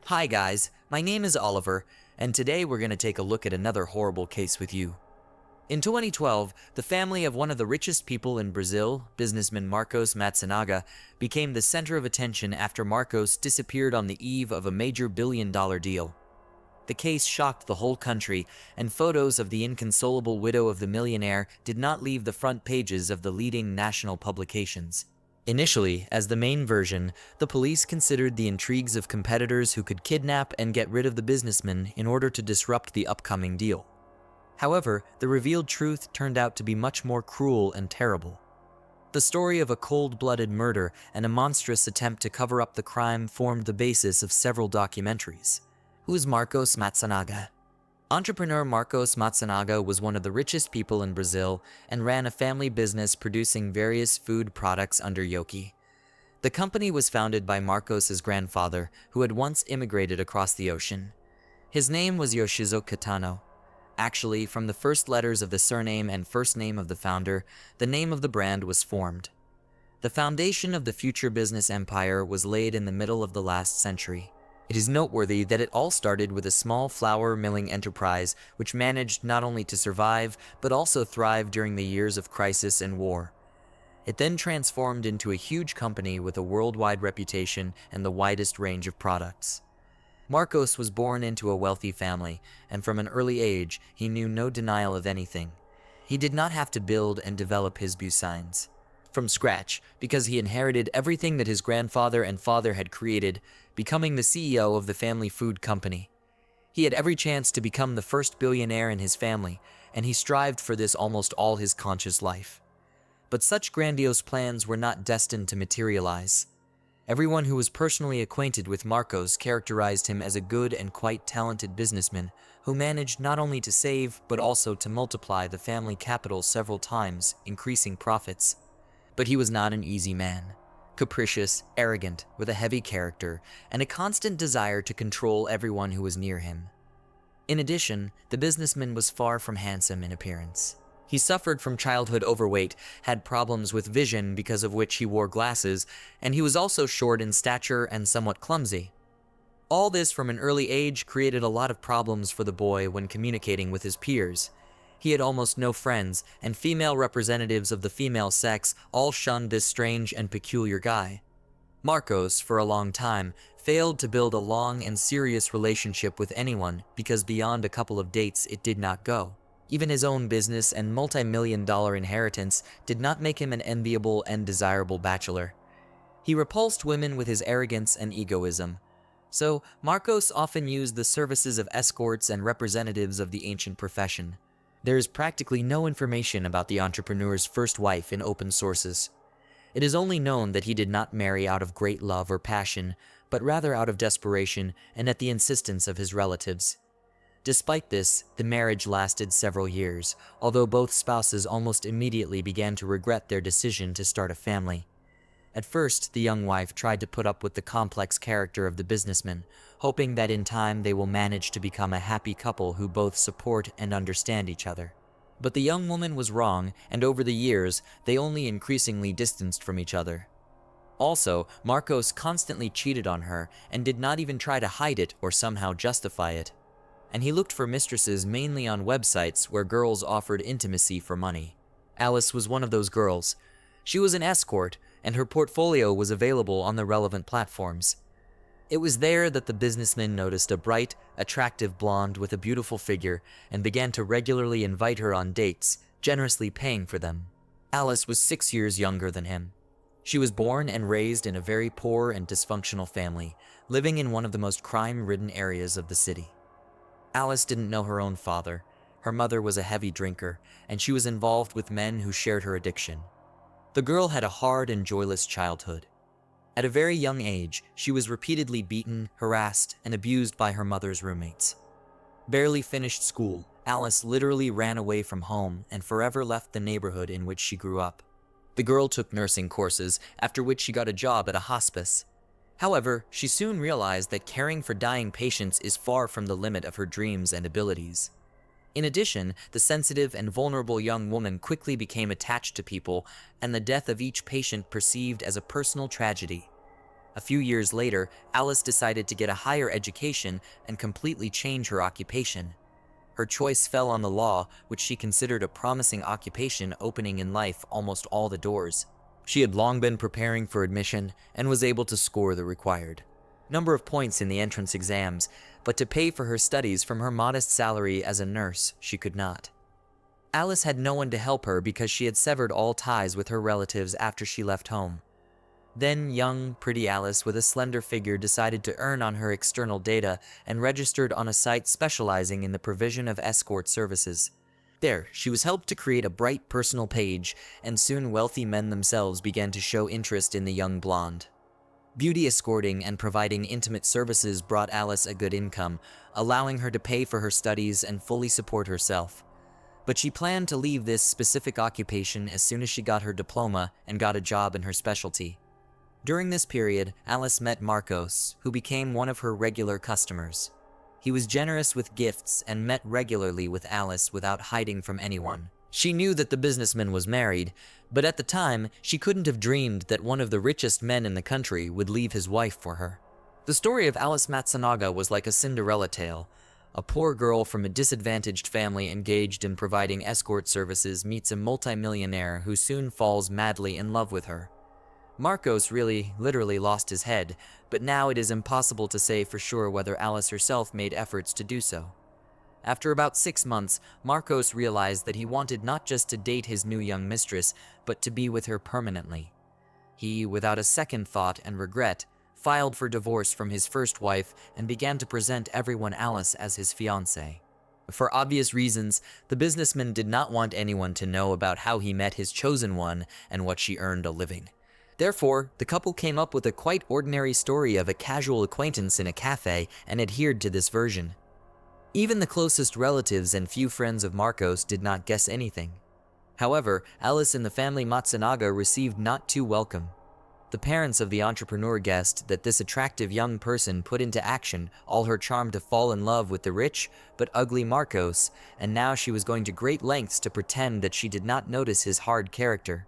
Hi guys, my name is Oliver, and today we're going to take a look at another horrible case with you. In 2012, the family of one of the richest people in Brazil, businessman Marcos Matsunaga, became the center of attention after Marcos disappeared on the eve of a major billion-dollar deal. The case shocked the whole country, and photos of the inconsolable widow of the millionaire did not leave the front pages of the leading national publications. Initially, as the main version, the police considered the intrigues of competitors who could kidnap and get rid of the businessman in order to disrupt the upcoming deal. However, the revealed truth turned out to be much more cruel and terrible. The story of a cold-blooded murder and a monstrous attempt to cover up the crime formed the basis of several documentaries. Who is Marcos Matsunaga? Entrepreneur Marcos Matsunaga was one of the richest people in Brazil and ran a family business producing various food products under yoke. The company was founded by Marcos's grandfather, who had once immigrated across the ocean. His name was Yoshizo Kitano. Actually, from the first letters of the surname and first name of the founder, the name of the brand was formed. The foundation of the future business empire was laid in the middle of the last century. It is noteworthy that it all started with a small flour milling enterprise which managed not only to survive, but also thrive during the years of crisis and war. It then transformed into a huge company with a worldwide reputation and the widest range of products. Marcos was born into a wealthy family, and from an early age, he knew no denial of anything. He did not have to build and develop his business from scratch, because he inherited everything that his grandfather and father had created, becoming the CEO of the family food company. He had every chance to become the first billionaire in his family, and he strived for this almost all his conscious life. But such grandiose plans were not destined to materialize. Everyone who was personally acquainted with Marcos characterized him as a good and quite talented businessman who managed not only to save but also to multiply the family capital several times, increasing profits. But he was not an easy man. Capricious, arrogant, with a heavy character, and a constant desire to control everyone who was near him. In addition, the businessman was far from handsome in appearance. He suffered from childhood overweight, had problems with vision because of which he wore glasses, and he was also short in stature and somewhat clumsy. All this from an early age created a lot of problems for the boy when communicating with his peers. He had almost no friends, and female representatives of the female sex all shunned this strange and peculiar guy. Marcos, for a long time, failed to build a long and serious relationship with anyone because beyond a couple of dates it did not go. Even his own business and multi-million-dollar inheritance did not make him an enviable and desirable bachelor. He repulsed women with his arrogance and egoism. So, Marcos often used the services of escorts and representatives of the ancient profession. There is practically no information about the entrepreneur's first wife in open sources. It is only known that he did not marry out of great love or passion, but rather out of desperation and at the insistence of his relatives. Despite this, the marriage lasted several years, although both spouses almost immediately began to regret their decision to start a family. At first, the young wife tried to put up with the complex character of the businessman, hoping that in time they will manage to become a happy couple who both support and understand each other. But the young woman was wrong, and over the years, they only increasingly distanced from each other. Also, Marcos constantly cheated on her and did not even try to hide it or somehow justify it. And he looked for mistresses mainly on websites where girls offered intimacy for money. Alice was one of those girls. She was an escort, and her portfolio was available on the relevant platforms. It was there that the businessman noticed a bright, attractive blonde with a beautiful figure and began to regularly invite her on dates, generously paying for them. Alice was 6 years younger than him. She was born and raised in a very poor and dysfunctional family, living in one of the most crime-ridden areas of the city. Alice didn't know her own father. Her mother was a heavy drinker, and she was involved with men who shared her addiction. The girl had a hard and joyless childhood. At a very young age, she was repeatedly beaten, harassed, and abused by her mother's roommates. Barely finished school, Alice literally ran away from home and forever left the neighborhood in which she grew up. The girl took nursing courses, after which she got a job at a hospice. However, she soon realized that caring for dying patients is far from the limit of her dreams and abilities. In addition, the sensitive and vulnerable young woman quickly became attached to people, and the death of each patient perceived as a personal tragedy. A few years later, Alice decided to get a higher education and completely change her occupation. Her choice fell on the law, which she considered a promising occupation, opening in life almost all the doors. She had long been preparing for admission and was able to score the required number of points in the entrance exams, but to pay for her studies from her modest salary as a nurse, she could not. Alice had no one to help her because she had severed all ties with her relatives after she left home. Then young, pretty Alice with a slender figure decided to earn on her external data and registered on a site specializing in the provision of escort services. There, she was helped to create a bright personal page, and soon wealthy men themselves began to show interest in the young blonde. Beauty escorting and providing intimate services brought Alice a good income, allowing her to pay for her studies and fully support herself. But she planned to leave this specific occupation as soon as she got her diploma and got a job in her specialty. During this period, Alice met Marcos, who became one of her regular customers. He was generous with gifts and met regularly with Alice without hiding from anyone. She knew that the businessman was married, but at the time, she couldn't have dreamed that one of the richest men in the country would leave his wife for her. The story of Alice Matsunaga was like a Cinderella tale. A poor girl from a disadvantaged family engaged in providing escort services meets a multimillionaire who soon falls madly in love with her. Marcos literally lost his head, but now it is impossible to say for sure whether Alice herself made efforts to do so. After about 6 months, Marcos realized that he wanted not just to date his new young mistress, but to be with her permanently. He, without a second thought and regret, filed for divorce from his first wife and began to present everyone Alice as his fiancée. For obvious reasons, the businessman did not want anyone to know about how he met his chosen one and what she earned a living. Therefore, the couple came up with a quite ordinary story of a casual acquaintance in a cafe and adhered to this version. Even the closest relatives and few friends of Marcos did not guess anything. However, Alice and the family Matsunaga received not too welcome. The parents of the entrepreneur guessed that this attractive young person put into action all her charm to fall in love with the rich but ugly Marcos, and now she was going to great lengths to pretend that she did not notice his hard character.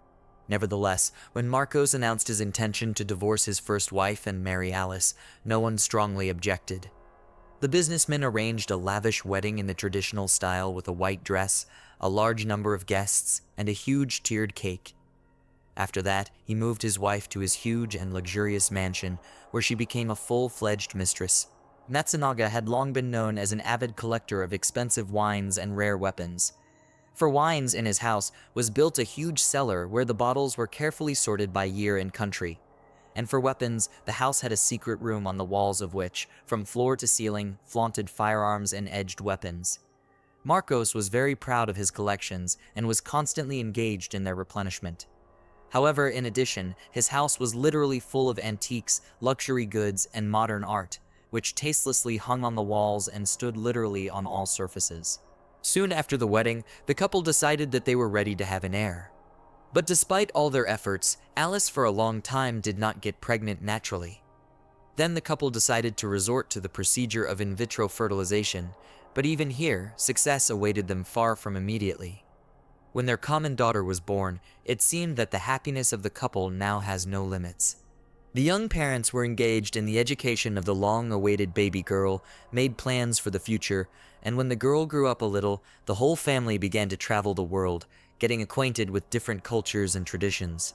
Nevertheless, when Marcos announced his intention to divorce his first wife and marry Alice, no one strongly objected. The businessman arranged a lavish wedding in the traditional style with a white dress, a large number of guests, and a huge tiered cake. After that, he moved his wife to his huge and luxurious mansion, where she became a full-fledged mistress. Matsunaga had long been known as an avid collector of expensive wines and rare weapons. For wines, in his house was built a huge cellar where the bottles were carefully sorted by year and country. And for weapons, the house had a secret room on the walls of which, from floor to ceiling, flaunted firearms and edged weapons. Marcos was very proud of his collections and was constantly engaged in their replenishment. However, in addition, his house was literally full of antiques, luxury goods, and modern art, which tastelessly hung on the walls and stood literally on all surfaces. Soon after the wedding, the couple decided that they were ready to have an heir. But despite all their efforts, Alice for a long time did not get pregnant naturally. Then the couple decided to resort to the procedure of in vitro fertilization, but even here, success awaited them far from immediately. When their common daughter was born, it seemed that the happiness of the couple now has no limits. The young parents were engaged in the education of the long-awaited baby girl, made plans for the future, and when the girl grew up a little, the whole family began to travel the world, getting acquainted with different cultures and traditions.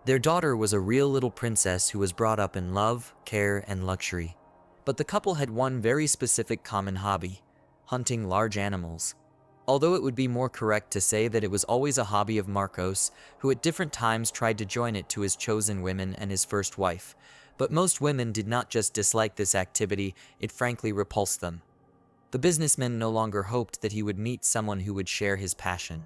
Their daughter was a real little princess who was brought up in love, care, and luxury. But the couple had one very specific common hobby: hunting large animals. Although it would be more correct to say that it was always a hobby of Marcos, who at different times tried to join it to his chosen women and his first wife. But most women did not just dislike this activity, it frankly repulsed them. The businessman no longer hoped that he would meet someone who would share his passion.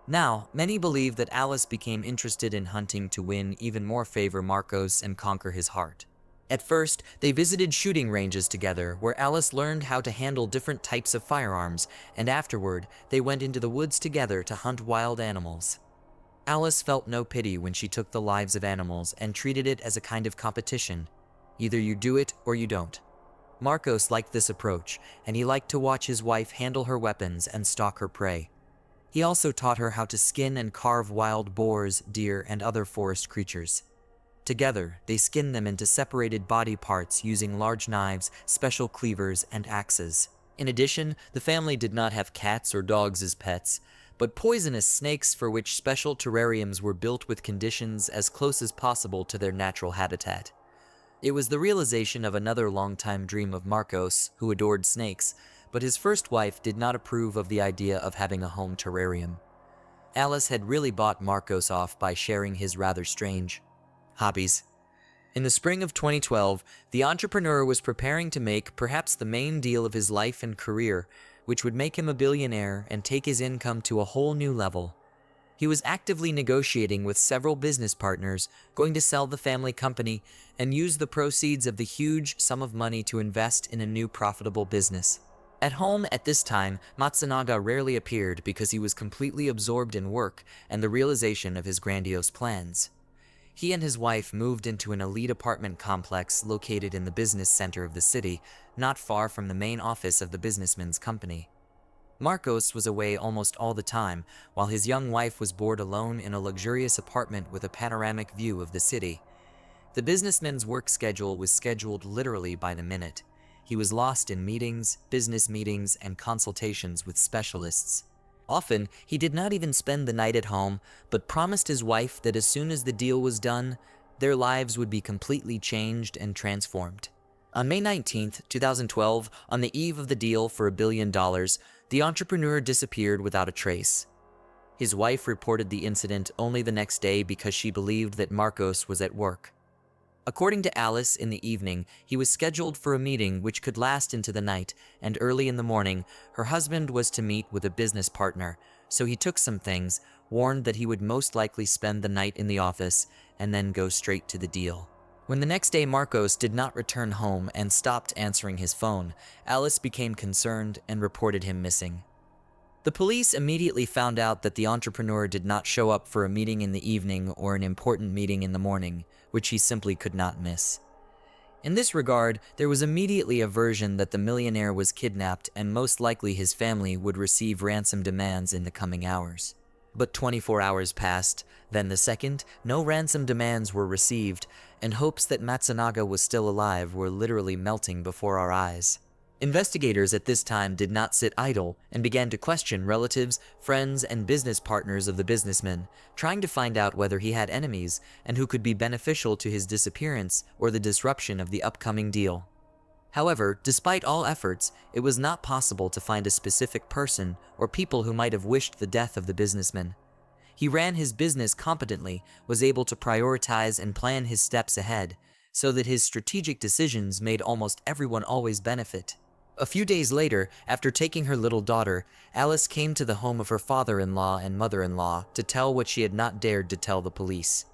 Now, many believe that Alice became interested in hunting to win even more favor Marcos and conquer his heart. At first, they visited shooting ranges together, where Alice learned how to handle different types of firearms, and afterward, they went into the woods together to hunt wild animals. Alice felt no pity when she took the lives of animals and treated it as a kind of competition. Either you do it or you don't. Marcos liked this approach, and he liked to watch his wife handle her weapons and stalk her prey. He also taught her how to skin and carve wild boars, deer, and other forest creatures. Together, they skinned them into separated body parts using large knives, special cleavers, and axes. In addition, the family did not have cats or dogs as pets, but poisonous snakes for which special terrariums were built with conditions as close as possible to their natural habitat. It was the realization of another longtime dream of Marcos, who adored snakes, but his first wife did not approve of the idea of having a home terrarium. Alice had really bought Marcos off by sharing his rather strange hobbies. In the spring of 2012, the entrepreneur was preparing to make perhaps the main deal of his life and career, which would make him a billionaire and take his income to a whole new level. He was actively negotiating with several business partners, going to sell the family company and use the proceeds of the huge sum of money to invest in a new profitable business. At home at this time, Matsunaga rarely appeared because he was completely absorbed in work and the realization of his grandiose plans. He and his wife moved into an elite apartment complex located in the business center of the city, not far from the main office of the businessman's company. Marcos was away almost all the time, while his young wife was bored alone in a luxurious apartment with a panoramic view of the city. The businessman's work schedule was scheduled literally by the minute. He was lost in meetings, business meetings, and consultations with specialists. Often, he did not even spend the night at home, but promised his wife that as soon as the deal was done, their lives would be completely changed and transformed. On May 19, 2012, on the eve of the deal for $1 billion, the entrepreneur disappeared without a trace. His wife reported the incident only the next day because she believed that Marcos was at work. According to Alice, in the evening, he was scheduled for a meeting which could last into the night, and early in the morning, her husband was to meet with a business partner, so he took some things, warned that he would most likely spend the night in the office, and then go straight to the deal. When the next day Marcos did not return home and stopped answering his phone, Alice became concerned and reported him missing. The police immediately found out that the entrepreneur did not show up for a meeting in the evening or an important meeting in the morning, which he simply could not miss. In this regard, there was immediately a version that the millionaire was kidnapped and most likely his family would receive ransom demands in the coming hours. But 24 hours passed, then the second, no ransom demands were received, and hopes that Matsunaga was still alive were literally melting before our eyes. Investigators at this time did not sit idle and began to question relatives, friends, and business partners of the businessman, trying to find out whether he had enemies and who could be beneficial to his disappearance or the disruption of the upcoming deal. However, despite all efforts, it was not possible to find a specific person or people who might have wished the death of the businessman. He ran his business competently, was able to prioritize and plan his steps ahead, so that his strategic decisions made almost everyone always benefit. A few days later, after taking her little daughter, Alice came to the home of her father-in-law and mother-in-law to tell what she had not dared to tell the police.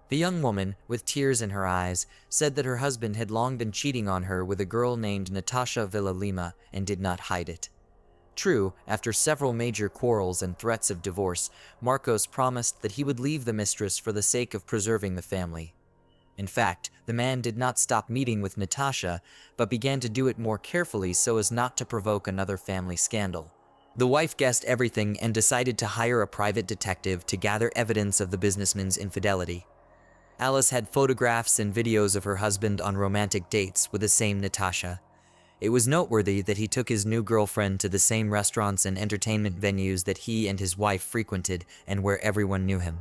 The young woman, with tears in her eyes, said that her husband had long been cheating on her with a girl named Natasha Villalima and did not hide it. True, after several major quarrels and threats of divorce, Marcos promised that he would leave the mistress for the sake of preserving the family. In fact, the man did not stop meeting with Natasha, but began to do it more carefully so as not to provoke another family scandal. The wife guessed everything and decided to hire a private detective to gather evidence of the businessman's infidelity. Alice had photographs and videos of her husband on romantic dates with the same Natasha. It was noteworthy that he took his new girlfriend to the same restaurants and entertainment venues that he and his wife frequented and where everyone knew him.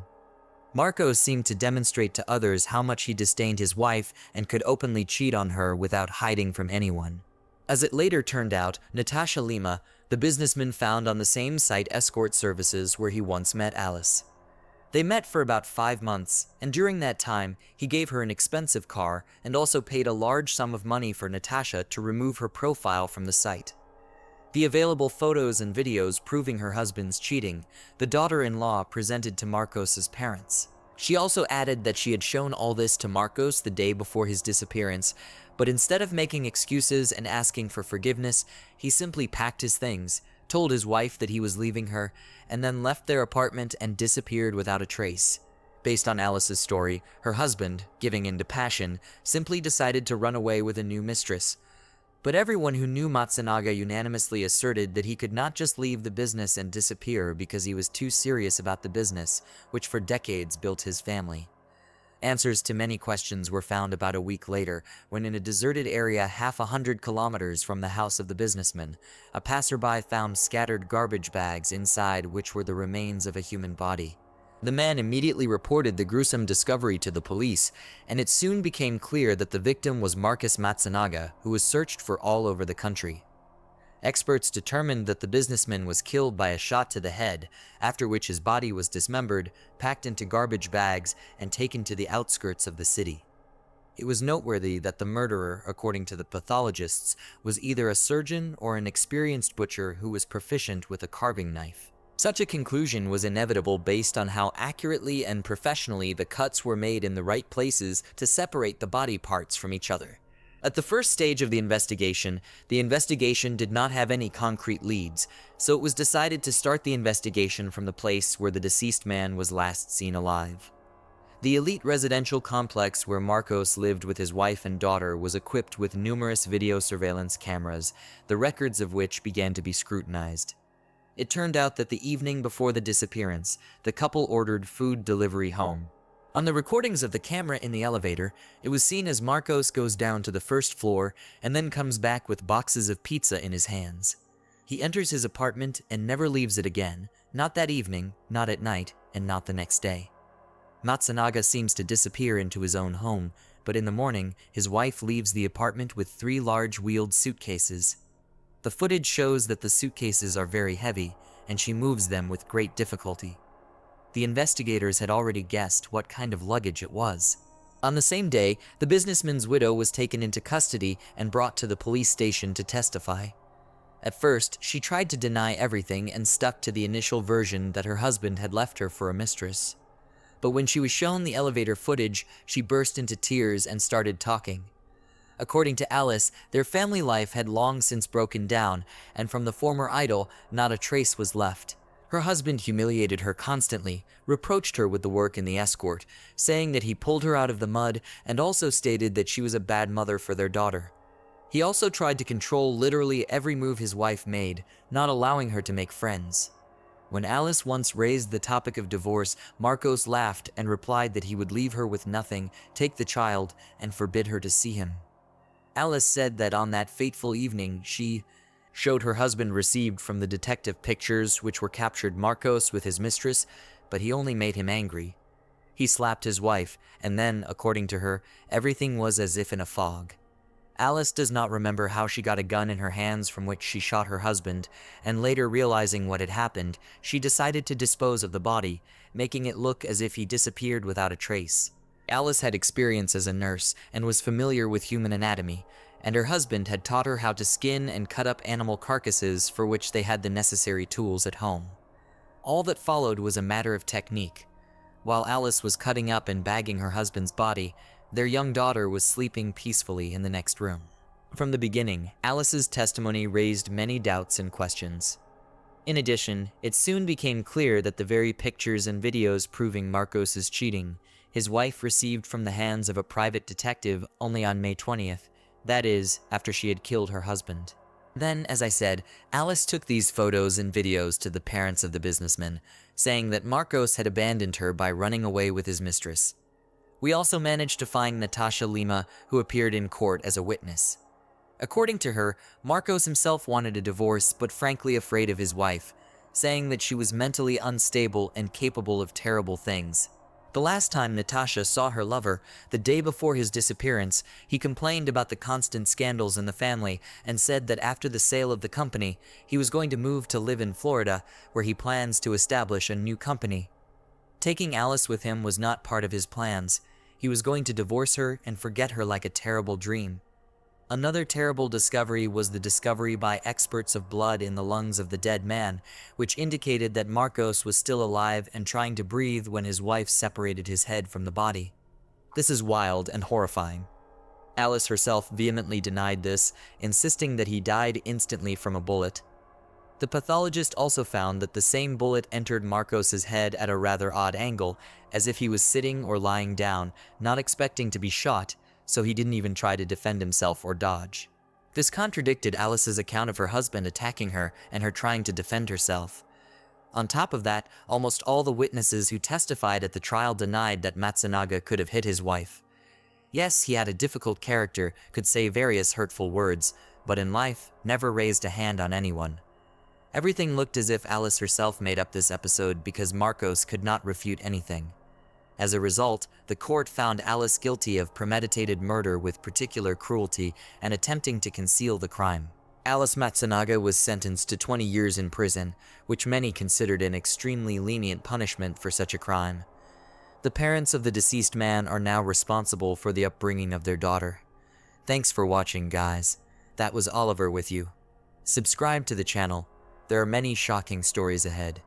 Marcos seemed to demonstrate to others how much he disdained his wife and could openly cheat on her without hiding from anyone. As it later turned out, Natasha Lima, the businessman, found on the same site escort services where he once met Alice. They met for about 5 months, and during that time, he gave her an expensive car and also paid a large sum of money for Natasha to remove her profile from the site. The available photos and videos proving her husband's cheating, the daughter-in-law presented to Marcos's parents. She also added that she had shown all this to Marcos the day before his disappearance, but instead of making excuses and asking for forgiveness, he simply packed his things, told his wife that he was leaving her, and then left their apartment and disappeared without a trace. Based on Alice's story, her husband, giving in to passion, simply decided to run away with a new mistress. But everyone who knew Matsunaga unanimously asserted that he could not just leave the business and disappear because he was too serious about the business, which for decades built his family. Answers to many questions were found about a week later, when in a deserted area 100 kilometers from the house of the businessman, a passerby found scattered garbage bags inside which were the remains of a human body. The man immediately reported the gruesome discovery to the police, and it soon became clear that the victim was Marcos Matsunaga, who was searched for all over the country. Experts determined that the businessman was killed by a shot to the head, after which his body was dismembered, packed into garbage bags, and taken to the outskirts of the city. It was noteworthy that the murderer, according to the pathologists, was either a surgeon or an experienced butcher who was proficient with a carving knife. Such a conclusion was inevitable based on how accurately and professionally the cuts were made in the right places to separate the body parts from each other. At the first stage of the investigation did not have any concrete leads, so it was decided to start the investigation from the place where the deceased man was last seen alive. The elite residential complex where Marcos lived with his wife and daughter was equipped with numerous video surveillance cameras, the records of which began to be scrutinized. It turned out that the evening before the disappearance, the couple ordered food delivery home. On the recordings of the camera in the elevator, it was seen as Marcos goes down to the first floor and then comes back with boxes of pizza in his hands. He enters his apartment and never leaves it again, not that evening, not at night, and not the next day. Matsunaga seems to disappear into his own home, but in the morning, his wife leaves the apartment with 3 large wheeled suitcases. The footage shows that the suitcases are very heavy, and she moves them with great difficulty. The investigators had already guessed what kind of luggage it was. On the same day, the businessman's widow was taken into custody and brought to the police station to testify. At first, she tried to deny everything and stuck to the initial version that her husband had left her for a mistress. But when she was shown the elevator footage, she burst into tears and started talking. According to Alice, their family life had long since broken down, and from the former idol, not a trace was left. Her husband humiliated her constantly, reproached her with the work in the escort, saying that he pulled her out of the mud, and also stated that she was a bad mother for their daughter. He also tried to control literally every move his wife made, not allowing her to make friends. When Alice once raised the topic of divorce, Marcos laughed and replied that he would leave her with nothing, take the child, and forbid her to see him. Alice said that on that fateful evening, she showed her husband received from the detective pictures which were captured Marcos with his mistress, but he only made him angry. He slapped his wife, and then, according to her, everything was as if in a fog. Alice does not remember how she got a gun in her hands from which she shot her husband, and later realizing what had happened, she decided to dispose of the body, making it look as if he disappeared without a trace. Alice had experience as a nurse and was familiar with human anatomy, and her husband had taught her how to skin and cut up animal carcasses for which they had the necessary tools at home. All that followed was a matter of technique. While Alice was cutting up and bagging her husband's body, their young daughter was sleeping peacefully in the next room. From the beginning, Alice's testimony raised many doubts and questions. In addition, it soon became clear that the very pictures and videos proving Marcos's cheating, his wife received from the hands of a private detective only on May 20th, that is, after she had killed her husband. Then, as I said, Alice took these photos and videos to the parents of the businessman, saying that Marcos had abandoned her by running away with his mistress. We also managed to find Natasha Lima, who appeared in court as a witness. According to her, Marcos himself wanted a divorce, but frankly afraid of his wife, saying that she was mentally unstable and capable of terrible things. The last time Natasha saw her lover, the day before his disappearance, he complained about the constant scandals in the family and said that after the sale of the company, he was going to move to live in Florida, where he plans to establish a new company. Taking Alice with him was not part of his plans. He was going to divorce her and forget her like a terrible dream. Another terrible discovery was the discovery by experts of blood in the lungs of the dead man, which indicated that Marcos was still alive and trying to breathe when his wife separated his head from the body. This is wild and horrifying. Alice herself vehemently denied this, insisting that he died instantly from a bullet. The pathologist also found that the same bullet entered Marcos's head at a rather odd angle, as if he was sitting or lying down, not expecting to be shot, so he didn't even try to defend himself or dodge. This contradicted Alice's account of her husband attacking her and her trying to defend herself. On top of that, almost all the witnesses who testified at the trial denied that Matsunaga could have hit his wife. Yes, he had a difficult character, could say various hurtful words, but in life, never raised a hand on anyone. Everything looked as if Alice herself made up this episode because Marcos could not refute anything. As a result, the court found Alice guilty of premeditated murder with particular cruelty and attempting to conceal the crime. Alice Matsunaga was sentenced to 20 years in prison, which many considered an extremely lenient punishment for such a crime. The parents of the deceased man are now responsible for the upbringing of their daughter. Thanks for watching, guys. That was Oliver with you. Subscribe to the channel. There are many shocking stories ahead.